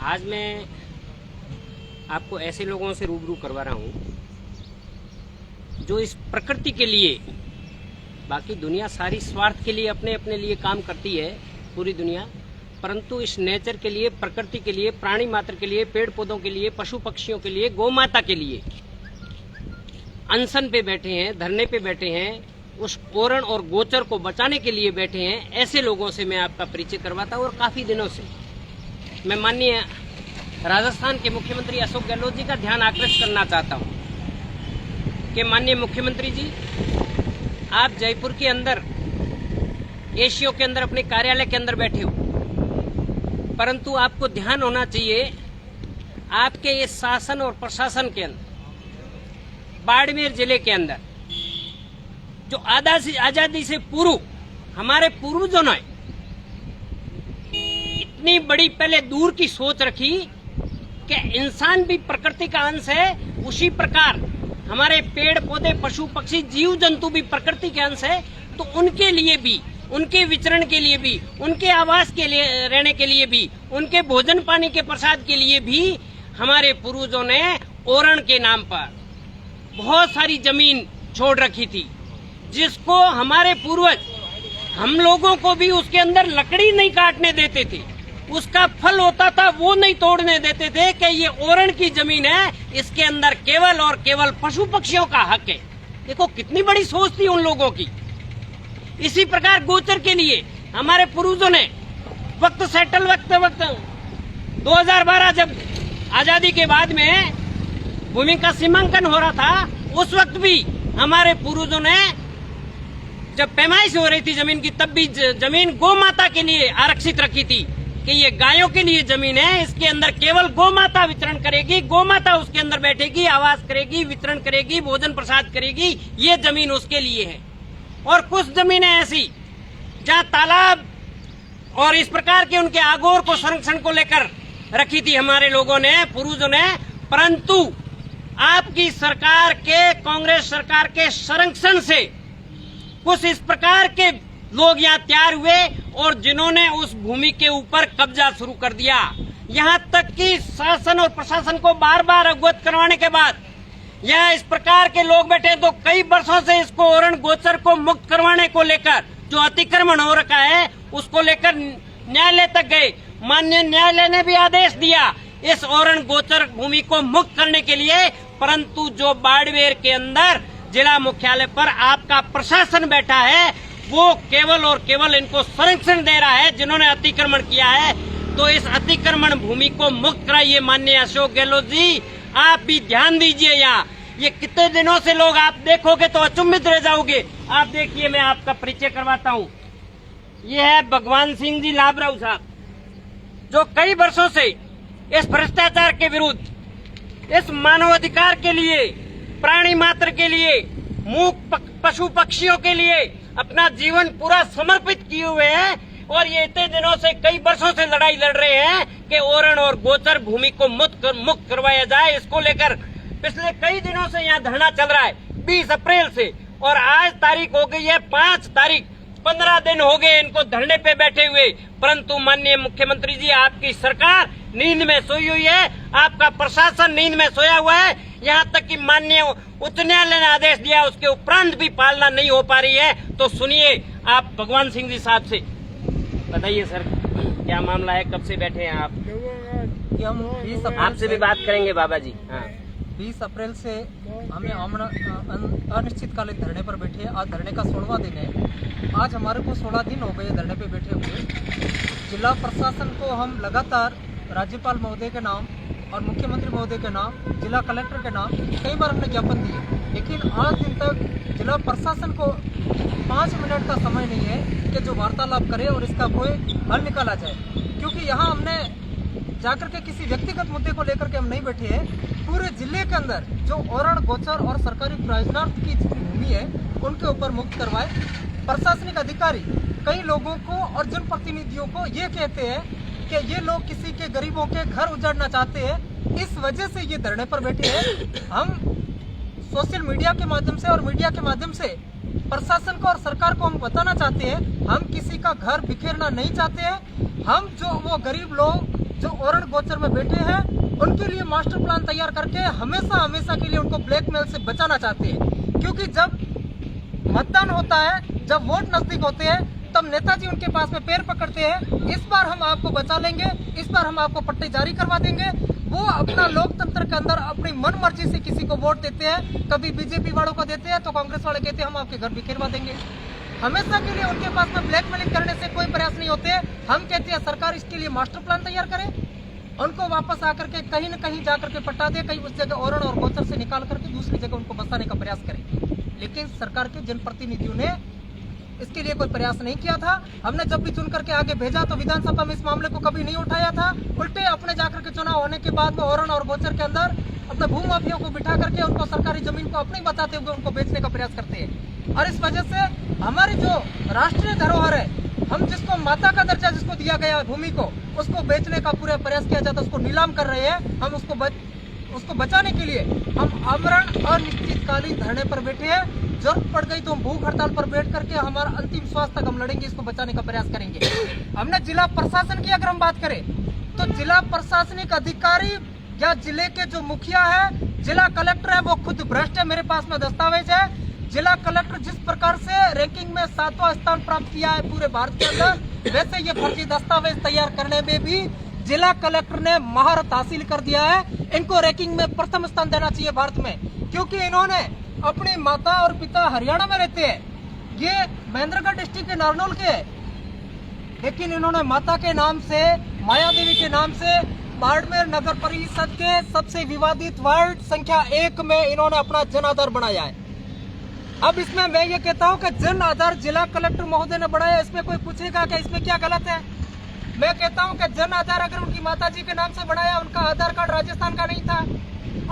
आज मैं आपको ऐसे लोगों से रूबरू करवा रहा हूँ जो इस प्रकृति के लिए, बाकी दुनिया सारी स्वार्थ के लिए अपने अपने लिए काम करती है पूरी दुनिया, परंतु इस नेचर के लिए, प्रकृति के लिए, प्राणी मात्र के लिए, पेड़ पौधों के लिए, पशु पक्षियों के लिए, गौ माता के लिए अनशन पे बैठे हैं, धरने पे बैठे हैं, उस ओरण और गोचर को बचाने के लिए बैठे हैं। ऐसे लोगों से मैं आपका परिचय करवाता हूँ। और काफी दिनों से मैं माननीय राजस्थान के मुख्यमंत्री अशोक गहलोत जी का ध्यान आकृष्ट करना चाहता हूँ कि माननीय मुख्यमंत्री जी, आप जयपुर के अंदर एशियो के अंदर अपने कार्यालय के अंदर बैठे हो, परंतु आपको ध्यान होना चाहिए आपके इस शासन और प्रशासन के अंदर, बाड़मेर जिले के अंदर जो आजादी से पूर्व हमारे पूर्वजों ने इतनी बड़ी पहले दूर की सोच रखी कि इंसान भी प्रकृति का अंश है, उसी प्रकार हमारे पेड़ पौधे, पशु पक्षी, जीव जंतु भी प्रकृति के अंश है। तो उनके लिए भी, उनके विचरण के लिए भी, उनके आवास के लिए, रहने के लिए भी, उनके भोजन पानी के प्रसाद के लिए भी हमारे पूर्वजों ने ओरण के नाम पर बहुत सारी जमीन छोड़ रखी थी, जिसको हमारे पूर्वज हम लोगों को भी उसके अंदर लकड़ी नहीं काटने देते थे, उसका फल होता था वो नहीं तोड़ने देते थे कि ये ओरण की जमीन है, इसके अंदर केवल और केवल पशु पक्षियों का हक है। देखो कितनी बड़ी सोच थी उन लोगों की। इसी प्रकार गोचर के लिए हमारे पूर्वजों ने वक्त 2012 जब आजादी के बाद में भूमि का सीमांकन हो रहा था, उस वक्त भी हमारे पूर्वजों ने जब पैमाइश हो रही थी जमीन की, तब भी जमीन गौ माता के लिए आरक्षित रखी थी कि ये गायों के लिए जमीन है, इसके अंदर केवल गौ माता विचरण करेगी, गौ माता उसके अंदर बैठेगी, आवास करेगी, वितरण करेगी, भोजन प्रसाद करेगी, ये जमीन उसके लिए है। और कुछ जमीनें ऐसी जहाँ तालाब और इस प्रकार के उनके आगोर को, संरक्षण को लेकर रखी थी हमारे लोगों ने, पूर्वजों ने, परंतु आपकी सरकार के, कांग्रेस सरकार के संरक्षण से कुछ इस प्रकार के लोग यहाँ तैयार हुए और जिन्होंने उस भूमि के ऊपर कब्जा शुरू कर दिया। यहाँ तक कि शासन और प्रशासन को बार बार अवगत करवाने के बाद यहाँ इस प्रकार के लोग बैठे, तो कई वर्षों से इसको ओरण गोचर को मुक्त करवाने को लेकर जो अतिक्रमण हो रखा है उसको लेकर न्यायालय तक गए। माननीय न्यायालय ने भी आदेश दिया इस ओरण गोचर भूमि को मुक्त करने के लिए, परंतु जो बाड़मेर के अंदर जिला मुख्यालय पर आपका प्रशासन बैठा है वो केवल और केवल इनको संरक्षण दे रहा है जिन्होंने अतिक्रमण किया है। तो इस अतिक्रमण भूमि को मुक्त कराइए माननीय अशोक गहलोत जी, आप भी ध्यान दीजिए। यहाँ ये कितने दिनों से लोग, आप देखोगे तो अचंभित रह जाओगे। आप देखिए, मैं आपका परिचय करवाता हूँ। ये है भगवान सिंह जी लाभराव साहब, जो कई वर्षों से इस भ्रष्टाचार के विरुद्ध, इस मानवाधिकार के लिए, प्राणी मात्र के लिए, मूक पशु पक्षियों के लिए अपना जीवन पूरा समर्पित किए हुए हैं। और ये इतने दिनों से, कई वर्षों से लड़ाई लड़ रहे हैं कि ओरण और गोचर भूमि को मुक्त करवाया जाए। इसको लेकर पिछले कई दिनों से यहाँ धरना चल रहा है, 20 अप्रैल से, और आज तारीख हो गई है 5 तारीख। 15 दिन हो गए इनको धरने पे बैठे हुए, परंतु माननीय मुख्यमंत्री जी, आपकी सरकार नींद में सोई हुई है, आपका प्रशासन नींद में सोया हुआ है। यहाँ तक कि माननीय उच्च न्यायालय ने आदेश दिया, उसके उपरांत भी पालना नहीं हो पा रही है। तो सुनिए आप भगवान सिंह जी साहब से, बताइए सर क्या मामला है, कब से बैठे हैं आप? कि हम 20 अप्रैल आपसे भी बात करेंगे बाबा जी। हाँ, 20 अप्रैल से हमें अनिश्चितकालीन धरने पर बैठे हैं। आज धरने का 16वां दिन है। आज हमारे को 16 दिन हो गए धरने पे बैठे हुए। जिला प्रशासन को हम लगातार राज्यपाल महोदय के नाम और मुख्यमंत्री महोदय के नाम, जिला कलेक्टर के नाम कई बार हमने ज्ञापन दिए, लेकिन आज दिन तक जिला प्रशासन को 5 मिनट का समय नहीं है कि जो वार्तालाप करे और इसका कोई हल निकाला जाए। क्योंकि यहाँ हमने जाकर के किसी व्यक्तिगत मुद्दे को लेकर के हम नहीं बैठे हैं। पूरे जिले के अंदर जो ओरण गोचर और सरकारी प्रयोजनार्थ की भूमि है उनके ऊपर मुक्त करवाए। प्रशासनिक अधिकारी कई लोगों को और जनप्रतिनिधियों को ये कहते हैं कि ये लोग किसी के गरीबों के घर उजाड़ना चाहते हैं, इस वजह से ये धरने पर बैठे हैं। हम सोशल मीडिया के माध्यम से और मीडिया के माध्यम से प्रशासन को और सरकार को हम बताना चाहते हैं, हम किसी का घर बिखेरना नहीं चाहते हैं। हम जो वो गरीब लोग जो ओरण गोचर में बैठे हैं उनके लिए मास्टर प्लान तैयार करके हमेशा हमेशा के लिए उनको ब्लैकमेल से बचाना चाहते हैं। क्योंकि जब मतदान होता है, जब वोट नजदीक होते हैं, तब नेताजी उनके पास में पैर पकड़ते हैं, इस बार हम आपको बचा लेंगे, इस बार हम आपको पट्टे जारी करवा देंगे। वो अपना लोकतंत्र के अंदर अपनी मन मर्जी से किसी को वोट देते हैं, कभी बीजेपी वालों को देते हैं तो कांग्रेस वाले कहते हैं हम आपके घर बिखेरवा देंगे। हमेशा के लिए उनके पास में ब्लैकमेलिंग करने से कोई प्रयास नहीं होते। हम कहते हैं सरकार इसके लिए मास्टर प्लान तैयार करे, उनको वापस आकर के कहीं न कहीं जाकर के पटा दे, कहीं उस जगह ओरण और गोचर से निकाल करके दूसरी जगह उनको बसाने का प्रयास करे। लेकिन सरकार के जनप्रतिनिधियों ने इसके लिए कोई प्रयास नहीं किया था। हमने जब भी चुन करके आगे भेजा तो विधानसभा में इस मामले को कभी नहीं उठाया था। उल्टे अपने जाकर के चुनाव होने के बाद में ओरण और गोचर के अंदर अपने भूमाफियों को बिठा करके उनको सरकारी जमीन को अपनी बताते हुए उनको बेचने का प्रयास करते हैं। और इस वजह से हमारी जो राष्ट्रीय धरोहर है, हम जिसको माता का दर्जा जिसको दिया गया भूमि को, उसको बेचने का पूरा प्रयास किया जाता है, उसको नीलाम कर रहे हैं। हम उसको बचाने के लिए हम आमरण अनिश्चितकालीन धरने पर बैठे हैं। जरूरत पड़ गई तो हम भूख हड़ताल पर बैठ करके हमारा अंतिम श्वास तक हम लड़ेंगे, इसको बचाने का प्रयास करेंगे। हमने जिला प्रशासन की अगर हम बात करें तो जिला प्रशासनिक अधिकारी या जिले के जो मुखिया है, जिला कलेक्टर है, वो खुद भ्रष्ट है। मेरे पास में दस्तावेज है। जिला कलेक्टर जिस प्रकार से रैंकिंग में 7वां स्थान प्राप्त किया है पूरे भारत के अंदर, वैसे ये फर्जी दस्तावेज तैयार करने में भी जिला कलेक्टर ने महारत हासिल कर दिया है। इनको रैंकिंग में प्रथम स्थान देना चाहिए भारत में, क्योंकि इन्होंने अपनी माता और पिता हरियाणा में रहते हैं, ये महेंद्रगढ़ डिस्ट्रिक्ट के नारनौल के है, लेकिन इन्होंने माता के नाम से, माया देवी के नाम से बाड़मेर नगर परिषद के सबसे विवादित वार्ड संख्या 1 में इन्होंने अपना जन आधार बनाया है। अब इसमें मैं ये कहता हूँ कि जन आधार जिला कलेक्टर महोदय ने बढ़ाया, इसमें कोई पूछेगा कि इसमें क्या गलत है? मैं कहता हूँ कि जन आधार अगर उनकी माताजी के नाम से बनाया, उनका आधार कार्ड राजस्थान का नहीं था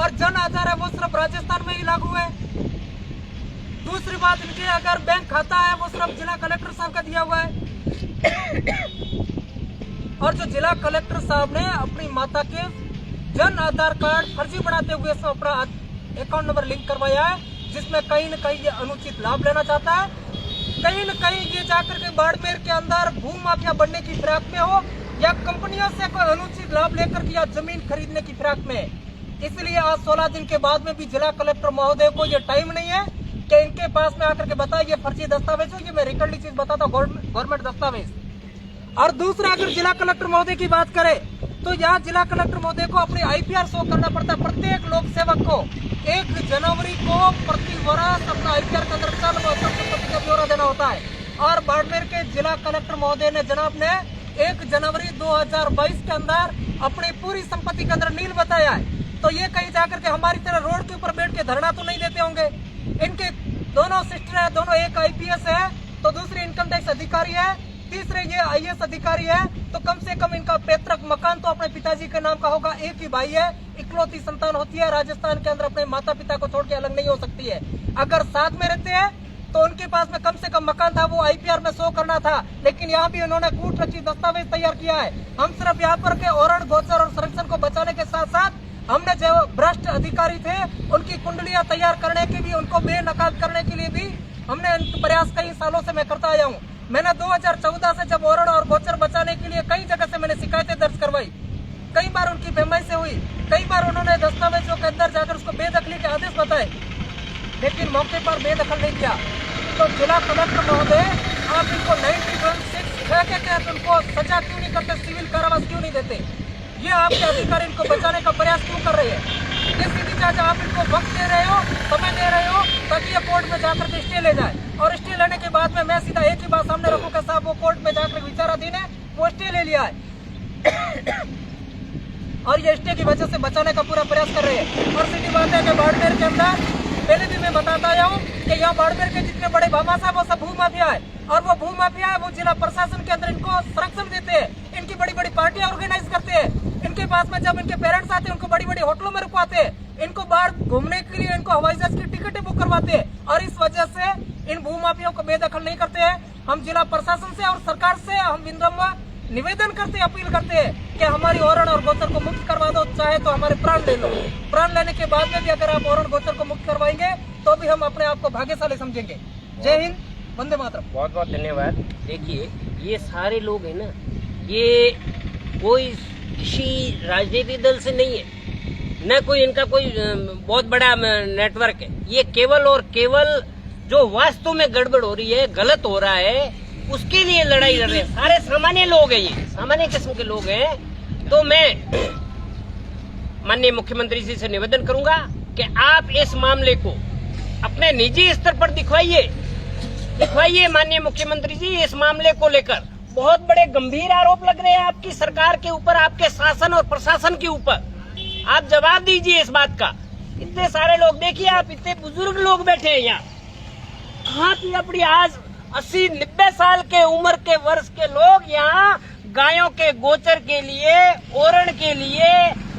और जन आधार है वो सिर्फ राजस्थान में ही लागू है। दूसरी बात, इनके अगर बैंक खाता है वो सिर्फ जिला कलेक्टर साहब का दिया हुआ है और जो जिला कलेक्टर साहब ने अपनी माता के जन आधार कार्ड फर्जी बनाते हुए अपना अकाउंट नंबर लिंक करवाया है, जिसमें कहीं न कहीं ये अनुचित लाभ लेना चाहता है। कहीं न कहीं ये जाकर के बाड़मेर के अंदर भू माफिया बनने की फिराक में हो या कंपनियों से कोई अनुचित लाभ लेकर के या जमीन खरीदने की फिराक में। इसलिए आज 16 दिन के बाद में भी जिला कलेक्टर महोदय को ये टाइम नहीं है कि इनके पास में आकर के बताए ये फर्जी दस्तावेज हो, ये मैं रिकॉर्डिंग चीज बताता हूँ, गवर्नमेंट दस्तावेज। और दूसरा, अगर जिला कलेक्टर महोदय की बात करें तो यहाँ जिला कलेक्टर महोदय को अपनी IPR शो करना पड़ता है। प्रत्येक लोक सेवक को 1 जनवरी को प्रति वर्ष अपना IPR का दर्शन और संपत्ति का ब्यौरा देना होता है। और बाड़मेर के जिला कलेक्टर महोदय ने जनाब ने 1 जनवरी 2022 के अंदर अपनी पूरी संपत्ति के अंदर नील बताया है। तो ये कहीं जाकर के हमारी तरह रोड के ऊपर बैठ के धरना तो नहीं देते होंगे। इनके दोनों सिस्टर है, दोनों एक IPS है तो दूसरी इनकम टैक्स अधिकारी है, तीसरे ये IAS अधिकारी है। तो कम से कम इनका पैतृक मकान तो अपने पिताजी के नाम का होगा। एक ही भाई है, इकलौती संतान होती है, राजस्थान के अंदर अपने माता पिता को छोड़ के अलग नहीं हो सकती है। अगर साथ में रहते हैं तो उनके पास में कम से कम मकान था, वो IPR में शो करना था, लेकिन यहाँ भी उन्होंने कूट रची दस्तावेज तैयार किया है। हम सिर्फ यहाँ पर के ओरण गोचर और संरक्षण को बचाने के साथ साथ हमने जो भ्रष्ट अधिकारी थे उनकी कुंडलियां तैयार करने के भी, उनको बेनकाब करने के लिए भी हमने प्रयास कई सालों से मैं करता आया हूँ। मैंने 2014 से जब ओरण और गोचर बचाने के लिए कई जगह से मैंने शिकायतें दर्ज करवाई, कई बार उनकी बेमई से हुई, कई बार उन्होंने दस्तावेजों के अंदर जाकर उसको बेदखली के आदेश बताए, लेकिन मौके पर बेदखल नहीं किया। तो जिला कलेक्टर महोदय, आप इनको 91(6) के तहत उनको सजा क्यों नहीं करते, सिविल कारावास क्यों नहीं देते? ये आपके अधिकारी इनको बचाने का प्रयास क्यों कर रहे हैं? ये सीधी चाचा आप इनको वक्त दे रहे हो, समय दे रहे हो ताकि ये कोर्ट में जाकर के स्टे ले जाए, और स्टे लेने के बाद में मैं सीधा एक ही बात सामने रखूं कि साहब वो कोर्ट में जाकर विचाराधीन है, वो स्टे ले लिया है और ये स्टे की वजह से बचाने का पूरा प्रयास कर रहे हैं। और सीधी बात है कि बाड़मेर के अंदर पहले भी मैं बताता आया हूँ कि यहाँ बाड़मेर के जितने बड़े भामा साहब वो सब भू माफिया है, और वो भू माफिया है वो जिला प्रशासन के अंदर इनको संरक्षण देते हैं, इनकी बड़ी बड़ी पार्टियां ऑर्गेनाइज करते हैं। इनके पास में जब इनके पेरेंट्स आते हैं उनको बड़ी बड़ी होटलों में रुकवाते हैं, इनको बाहर घूमने के लिए इनको हवाई जहाज की टिकटें बुक करवाते हैं, और इस वजह से इन भू माफियों को बेदखल नहीं करते हैं। हम जिला प्रशासन से और सरकार से हम विनम्र निवेदन करते, अपील करते हैं कि हमारी ओरण और गोचर को मुक्त करवा दो, चाहे तो हमारे प्राण ले लो। प्राण लेने के बाद में भी अगर आप ओरण गोचर को मुक्त करवाएंगे तो भी हम अपने आप को भाग्यशाली समझेंगे। जय हिंद, वंदे मातरम। बहुत बहुत धन्यवाद। देखिए ये सारे लोग हैं ना, ये कोई किसी राजनीतिक दल से नहीं है, न कोई इनका कोई बहुत बड़ा नेटवर्क है। ये केवल और केवल जो वास्तव में गड़बड़ हो रही है, गलत हो रहा है, उसके लिए लड़ाई लड़ रहे हैं। सारे सामान्य लोग हैं, ये सामान्य किस्म के लोग हैं। तो मैं माननीय मुख्यमंत्री जी से निवेदन करूंगा कि आप इस मामले को अपने निजी स्तर पर दिखवाइए माननीय मुख्यमंत्री जी। इस मामले को लेकर बहुत बड़े गंभीर आरोप लग रहे हैं आपकी सरकार के ऊपर, आपके शासन और प्रशासन के ऊपर। आप जवाब दीजिए इस बात का। इतने सारे लोग, देखिए आप, इतने बुजुर्ग लोग बैठे हैं यहाँ। कहाँ की अपनी आज 80-90 साल के उम्र के वर्ष के लोग यहाँ गायों के गोचर के लिए, ओरण के लिए,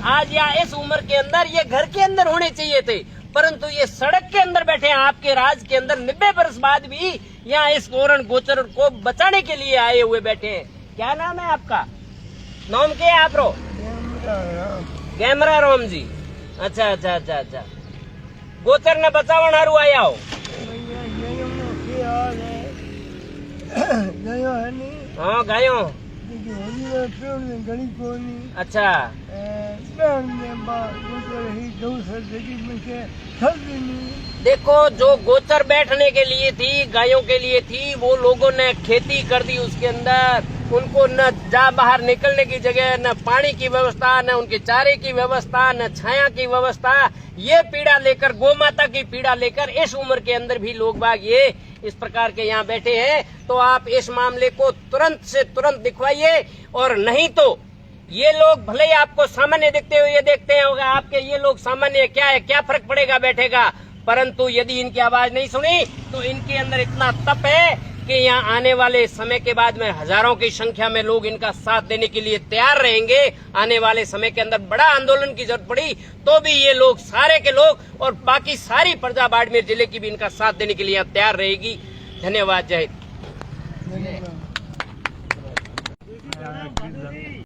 आज या इस उम्र के अंदर ये घर के अंदर होने चाहिए थे, परंतु ये सड़क के अंदर बैठे हैं आपके राज के अंदर। 90 वर्ष बाद भी यहाँ इस ओरण गोचर को बचाने के लिए आए हुए बैठे हैं। क्या नाम है आपका? नाम क्या है आप रो? गैमरा राम जी। अच्छा अच्छा अच्छा अच्छा, गोचर ने बचावन हारू आया हो? हाँ गायों। अच्छा, देखो जो गोचर बैठने के लिए थी, गायों के लिए थी, वो लोगों ने खेती कर दी उसके अंदर। उनको न जा बाहर निकलने की जगह, न पानी की व्यवस्था, न उनके चारे की व्यवस्था, न छाया की व्यवस्था। ये पीड़ा लेकर, गौ माता की पीड़ा लेकर इस उम्र के अंदर भी लोग बाग ये इस प्रकार के यहाँ बैठे हैं। तो आप इस मामले को तुरंत से तुरंत दिखवाइए, और नहीं तो ये लोग भले ही आपको सामान्य देखते हुए ये देखते होगा, आपके ये लोग सामान्य क्या है, क्या फर्क पड़ेगा, बैठेगा। परंतु यदि इनकी आवाज नहीं सुनी तो इनके अंदर इतना तप है कि यहाँ आने वाले समय के बाद में हजारों की संख्या में लोग इनका साथ देने के लिए तैयार रहेंगे। आने वाले समय के अंदर बड़ा आंदोलन की जरूरत पड़ी तो भी ये लोग, सारे के लोग और बाकी सारी प्रजा बाड़मेर जिले की भी इनका साथ देने के लिए तैयार रहेगी। धन्यवाद। जय हिंद।